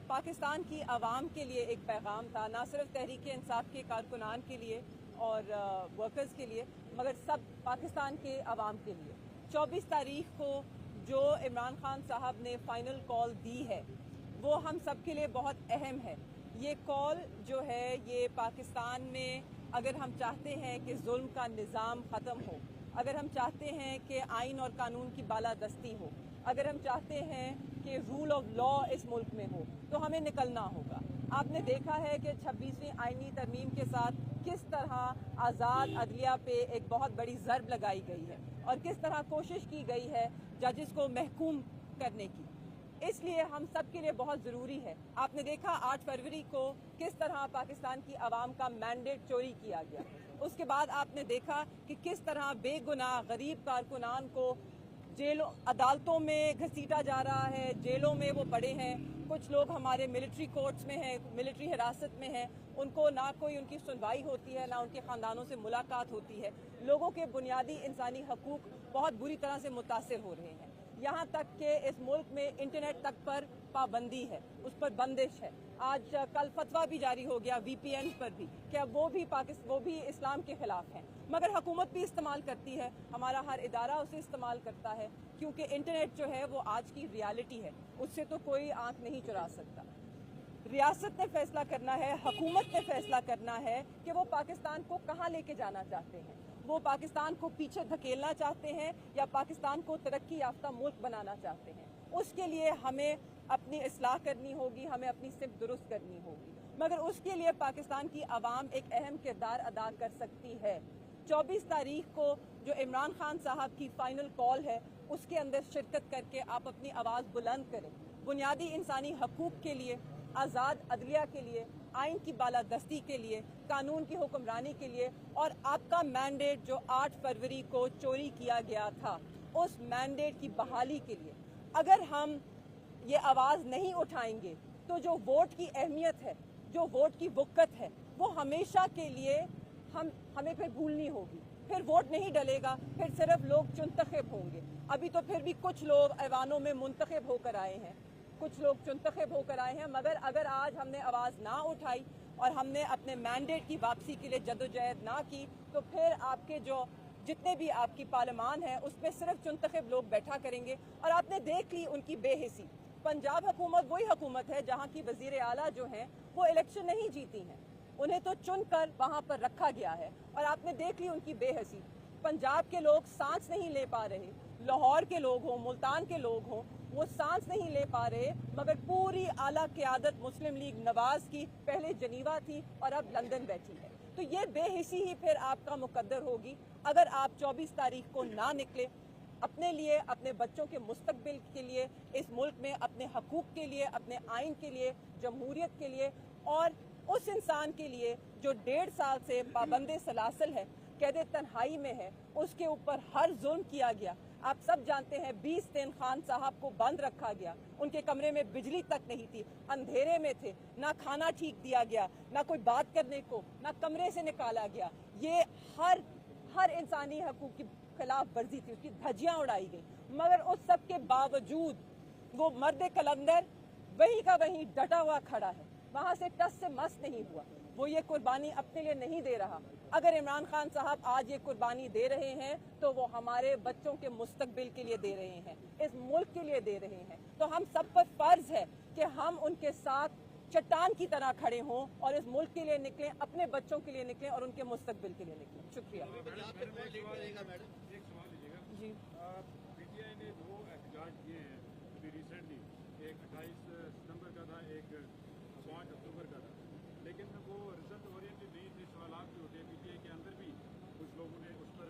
पाकिस्तान की आवाम के लिए एक पैगाम था, ना सिर्फ तहरीक इंसाफ के कारकुनान के लिए और वर्कर्स के लिए, मगर सब पाकिस्तान के आवाम के लिए। 24 तारीख को जो इमरान खान साहब ने फाइनल कॉल दी है वो हम सब के लिए बहुत अहम है। ये कॉल जो है ये पाकिस्तान में अगर हम चाहते हैं कि जुल्म का निज़ाम ख़त्म हो, अगर हम चाहते हैं कि आइन और कानून की बालादस्ती हो, अगर हम चाहते हैं कि रूल ऑफ लॉ इस मुल्क में हो, तो हमें निकलना होगा। आपने देखा है कि 26वीं आइनी तरमीम के साथ किस तरह आज़ाद अदलिया पे एक बहुत बड़ी ज़रब लगाई गई है और किस तरह कोशिश की गई है जजेस को महकूम करने की। इसलिए हम सब के लिए बहुत ज़रूरी है। आपने देखा 8 फरवरी को किस तरह पाकिस्तान की आवाम का मैंडेट चोरी किया गया। उसके बाद आपने देखा कि किस तरह बेगुनाह गरीब कारकुनान को जेलों अदालतों में घसीटा जा रहा है, जेलों में वो पड़े हैं। कुछ लोग हमारे मिलिट्री कोर्ट्स में हैं, मिलिट्री हिरासत में हैं, उनको ना कोई उनकी सुनवाई होती है, ना उनके ख़ानदानों से मुलाकात होती है। लोगों के बुनियादी इंसानी हकूक़ बहुत बुरी तरह से मुतासिर हो रहे हैं। यहाँ तक कि इस मुल्क में इंटरनेट तक पर पाबंदी है, उस पर बंदिश है। आज कल फतवा भी जारी हो गया VPN पर भी कि अब वो भी इस्लाम के ख़िलाफ़ हैं, मगर हुकूमत भी इस्तेमाल करती है, हमारा हर इदारा उसे इस्तेमाल करता है, क्योंकि इंटरनेट जो है वो आज की रियलिटी है, उससे तो कोई आंख नहीं चुरा सकता। रियासत ने फैसला करना है, हुकूमत ने फैसला करना है कि वो पाकिस्तान को कहाँ लेके जाना चाहते हैं। वो पाकिस्तान को पीछे धकेलना चाहते हैं या पाकिस्तान को तरक्की याफ्ता मुल्क बनाना चाहते हैं। उसके लिए हमें अपनी इस्लाह करनी होगी, हमें अपनी सिमत दुरुस्त करनी होगी, मगर उसके लिए पाकिस्तान की आवाम एक अहम किरदार अदा कर सकती है। 24 तारीख को जो इमरान खान साहब की फाइनल कॉल है उसके अंदर शिरकत करके आप अपनी आवाज़ बुलंद करें, बुनियादी इंसानी हकूक़ के लिए, आज़ाद अदलिया के लिए, आइन की बालादस्ती के लिए, कानून की हुक्मरानी के लिए, और आपका मैंडेट जो 8 फरवरी को चोरी किया गया था उस मैंडेट की बहाली के लिए। अगर हम ये आवाज़ नहीं उठाएंगे तो जो वोट की अहमियत है, जो वोट की वक़्त है, वो हमेशा के लिए हमें फिर भूलनी होगी। फिर वोट नहीं डलेगा, फिर सिर्फ लोग चुनतखब होंगे। अभी तो फिर भी कुछ लोग ऐवानों में मुंतखब होकर आए हैं, कुछ लोग चुनतखब होकर आए हैं, मगर अगर आज हमने आवाज़ ना उठाई और हमने अपने मैंडेट की वापसी के लिए जद्दोजहद ना की तो फिर आपके जो जितने भी आपकी पार्लियामान है उसमें सिर्फ चुनतखब लोग बैठा करेंगे। और आपने देख ली उनकी बेहिसी। पंजाब हुकूमत वही हुकूमत है जहाँ की वज़ीर आला जो हैं वो इलेक्शन नहीं जीती हैं, उन्हें तो चुनकर वहाँ पर रखा गया है, और आपने देख ली उनकी बेहसी। पंजाब के लोग सांस नहीं ले पा रहे, लाहौर के लोग हों, मुल्तान के लोग हों, वो सांस नहीं ले पा रहे, मगर पूरी आला क़यादत मुस्लिम लीग नवाज़ की पहले जनीवा थी और अब लंदन बैठी है। तो ये बेहिसी ही फिर आपका मुकद्दर होगी अगर आप 24 तारीख को ना निकले अपने लिए, अपने बच्चों के मुस्तकबिल के लिए, इस मुल्क में अपने हकूक़ के लिए, अपने आइन के लिए, जमहूरियत के लिए, और उस इंसान के लिए जो 1.5 साल से पाबंदे सलासल है, कैदे तन्हाई में है, उसके ऊपर हर जुल्म किया गया। आप सब जानते हैं 20 दिन खान साहब को बंद रखा गया, उनके कमरे में बिजली तक नहीं थी, अंधेरे में थे, ना खाना ठीक दिया गया, ना कोई बात करने को, ना कमरे से निकाला गया। ये हर इंसानी हकूक़ की खिलाफ वर्जी थी, उसकी धज्जियाँ उड़ाई गई, मगर उस सब के बावजूद वो मर्द कलंदर वहीं का वहीं डटा हुआ खड़ा है, वहाँ से टस से मस नहीं हुआ। वो ये कुर्बानी अपने लिए नहीं दे रहा। अगर इमरान खान साहब आज ये कुर्बानी दे रहे हैं तो वो हमारे बच्चों के मुस्तकबिल के लिए दे रहे हैं, इस मुल्क के लिए दे रहे हैं। तो हम सब पर फर्ज है कि हम उनके साथ चट्टान की तरह खड़े हों और इस मुल्क के लिए निकलें, अपने बच्चों के लिए निकलें और उनके मुस्तकबिल के लिए निकलें। शुक्रिया जी। PTI ने 2 एहतजाज किए हैं अभी रिसेंटली, एक 28 सितंबर का था, एक 5 अक्टूबर का था, लेकिन वो रिजल्ट ओरिएंटेड नहीं थे। सवाल भी होते हैं PTI के अंदर भी, कुछ लोगों ने उस पर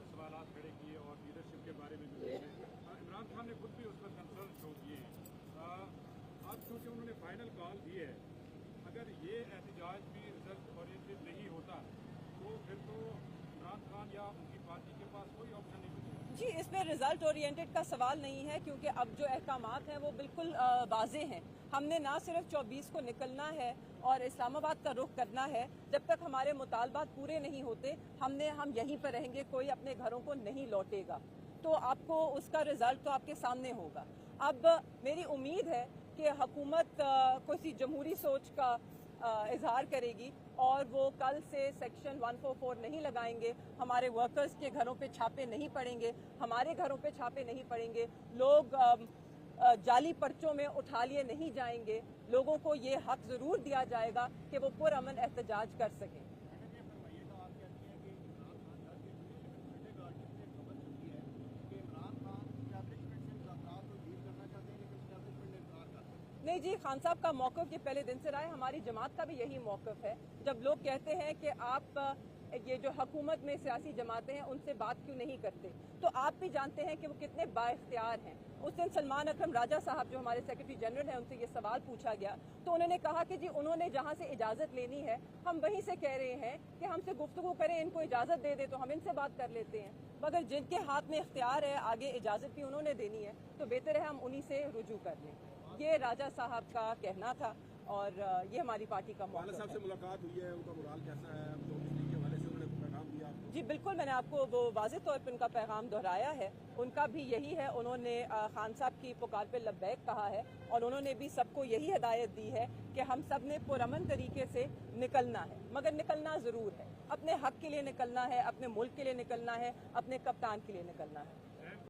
सवाल खड़े किए और लीडरशिप के बारे में भी इमरान खान ने खुद भी उस पर कंसर्न शो किए हैं। अब चूँकि उन्होंने फाइनल कॉल दी है, अगर ये एहतजाज भी रिजल्ट ओरिएंटेड नहीं होता तो फिर तो इमरान खान या उनकी पार्टी के पास कोई ऑप्शन नहीं बचेगा। जी, इसमें रिजल्ट ओरिएंटेड का सवाल नहीं है, क्योंकि अब जो अहकामात हैं वो बिल्कुल वाज़े हैं। हमने ना सिर्फ 24 को निकलना है और इस्लामाबाद का रुख करना है, जब तक हमारे मुतालबात पूरे नहीं होते हम यहीं पर रहेंगे, कोई अपने घरों को नहीं लौटेगा। तो आपको उसका रिजल्ट तो आपके सामने होगा। अब मेरी उम्मीद है کہ हुकूमत किसी जमहूरी सोच का इजहार करेगी और वो कल से सेक्शन 144 नहीं लगाएंगे, हमारे वर्कर्स के घरों पे छापे नहीं पड़ेंगे, हमारे घरों पे छापे नहीं पड़ेंगे, लोग जाली पर्चों में उठा लिए नहीं जाएंगे, लोगों को ये हक ज़रूर दिया जाएगा कि वो पुरअमन एहतजाज कर सकें। नहीं जी, खान साहब का मौक़िफ़ ये पहले दिन से रहा है, हमारी जमात का भी यही मौक़िफ़ है। जब लोग कहते हैं कि आप ये जो हुकूमत में सियासी जमातें हैं उनसे बात क्यों नहीं करते, तो आप भी जानते हैं कि वो कितने बाइख्तियार हैं। उस दिन सलमान अकरम राजा साहब जो हमारे सेक्रेटरी जनरल हैं उनसे ये सवाल पूछा गया तो उन्होंने कहा कि जी उन्होंने जहाँ से इजाज़त लेनी है हम वहीं से कह रहे हैं कि हमसे गुफ्तगू करें, इनको इजाज़त दे दे तो हम इनसे बात कर लेते हैं, मगर जिनके हाथ में इख्तियार है आगे इजाज़त भी उन्होंने देनी है तो बेहतर है हम उन्हीं से रुजू कर लें। ये राजा साहब का कहना था और ये हमारी पार्टी का मौक़िफ़ है। साहब से मुलाकात हुई है, उनका मोराल कैसा है? अब 24 के हवाले से उन्होंने पैगाम दिया। जी बिल्कुल, मैंने आपको वो वाज़ेह तौर पर उनका पैगाम दोहराया है। उनका भी यही है, उन्होंने खान साहब की पुकार पे लब्बैक कहा है और उन्होंने भी सबको यही हिदायत दी है कि हम सब ने पुरअमन तरीके से निकलना है, मगर निकलना ज़रूर है, अपने हक़ के लिए निकलना है, अपने मुल्क के लिए निकलना है, अपने कप्तान के लिए निकलना है।